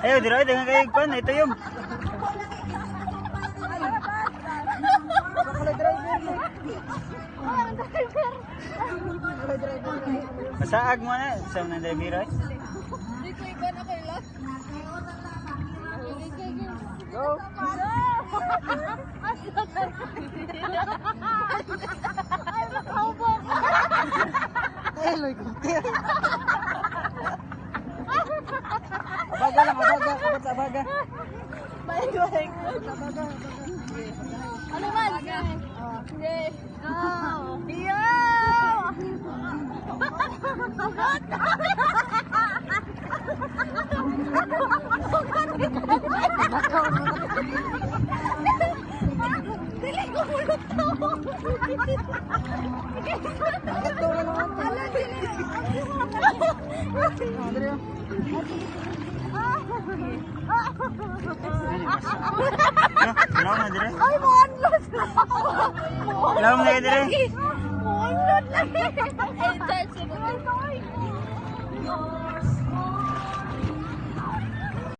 Ayo, diro dengan kayak kon itu yum. Masaag mo na sa mga driver. Hindi ko ikan ako ilas. Go. Ay, makaubo. Eh, loy kuntir. Abaga lang, abaga, kapag sa abaga. Balik. Ano man? Sige. Iyo! Dili ko mulot to. Ito na naman. Ala, dili. Lawan na dire. Ay, monlot. Lawan na dire. Monlot lagi. Eh, charge ko.